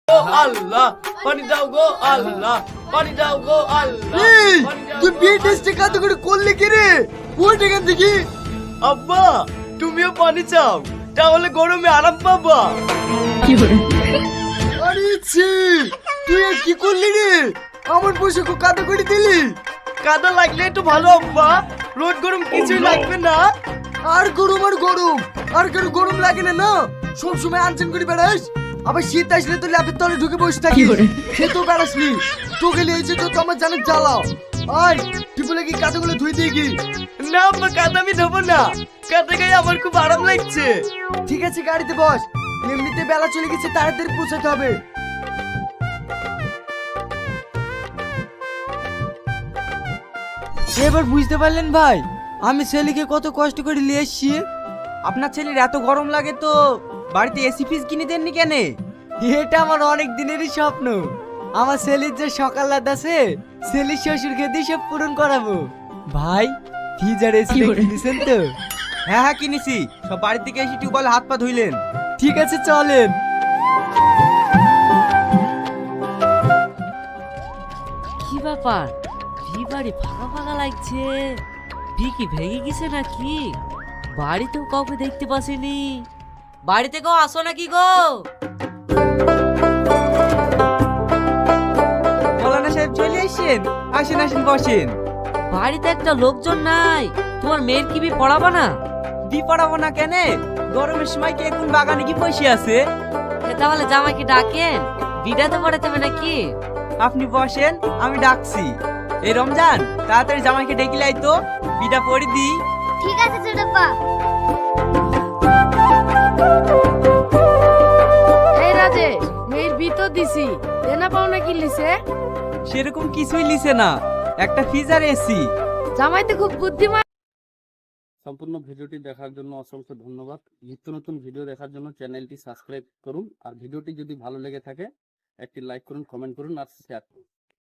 আল্লাহ পানি দাও গো আল্লাহ, পানি দাও গো আল্লাহ। এই তুই বিয়ে টেস্টে কত করে করলি কি রে? ওই এখান থেকে। আব্বা তুমিও পানি চাও, তাহলে গরমে আরাম পাবা। আরে ছি, তুই আর কি করলি রে? আমার পোশাক কাদা করে দিলি। কাদা লাগলে একটু ভালো আব্বা, রোদ গরম কিছুই লাগবে না। আর গরম আর গরম, আর কারো গরম লাগে না না? সব সময় আনচান করে বেড়াস, আবার শীত আসলে তো ল্যাপের তলে ঢুকে বসে থাকি। সে তো বেড়াসনি, তোকে লিয়েছে তো আমার জানের জ্বালা। আয় তুই বলে কি কাদাগুলো ধুই দিয়ে কি? না আব্বা, কাদা আমি ধোবো না, কাদা গায়ে আমার খুব আরাম লাগছে। ঠিক আছে গাড়িতে বস, এমনিতে বেলা চলে গেছে, তাড়াতাড়ি পৌঁছাতে হবে। এবার বুঝতে পারলেন ভাই, আমি ছেলেকে কত কষ্ট করে নিয়ে এসছি। আপনার ছেলের এত গরম লাগে তো বাড়িতে এসি ফ্রিজ কিনে দেননি কেন? এটা আমার অনেক দিনেরই স্বপ্ন। আমার ছেলের যে সকাল রাত আছে, ছেলের শ্বশুরকে দিয়ে সব পূরণ করাবো। ভাই ফ্রিজ আর এসি কিনেছেন তো? হ্যাঁ হ্যাঁ কিনেছি, সব বাড়ি থেকে এসে টিউবওয়েল হাত পা ধুইলেন। ঠিক আছে চলেন। কি ব্যাপার, বাড়ি ফাঁকা ফাঁকা লাগছে? কি ভেঙে গেছে নাকি? বাড়িতেও কাউকে দেখতে পাসিনি। বাড়িতে কেউ আসো নাকি গো? মৌলানা সাহেব চলে এসেছেন, আসেন আসেন বসেন। বাড়িতে একটা লোকজন নাই, তোমার মেয়ের কি বি পড়াবা না? দি পড়াবো না কেন? গরমের সময় কি এখন বাগানে কি বসে আছে? তাহলে জামাইকে ডাকেন, বিড়াতে পড়াতে হবে নাকি? আপনি বসেন, আমি ডাকছি। এই রমজান তাড়াতাড়ি জামাইকে ডেকে লাই তো, বিটা পড়ি দি। ঠিক আছে ছোটপা। এই রাজে, মেয়ের ভিতর দিছি, দেনা পাওনা কি লিছে? সেরকম কিছুই লিছে না, একটা ফ্রিজার এসি। জামাই তো খুব বুদ্ধিমান। সম্পূর্ণ ভিডিওটি দেখার জন্য অসংখ্য ধন্যবাদ। নিত্য নতুন ভিডিও দেখার জন্য চ্যানেলটি সাবস্ক্রাইব করুন, আর ভিডিওটি যদি ভালো লেগে থাকে একটি লাইক করুন, কমেন্ট করুন আর শেয়ার করুন।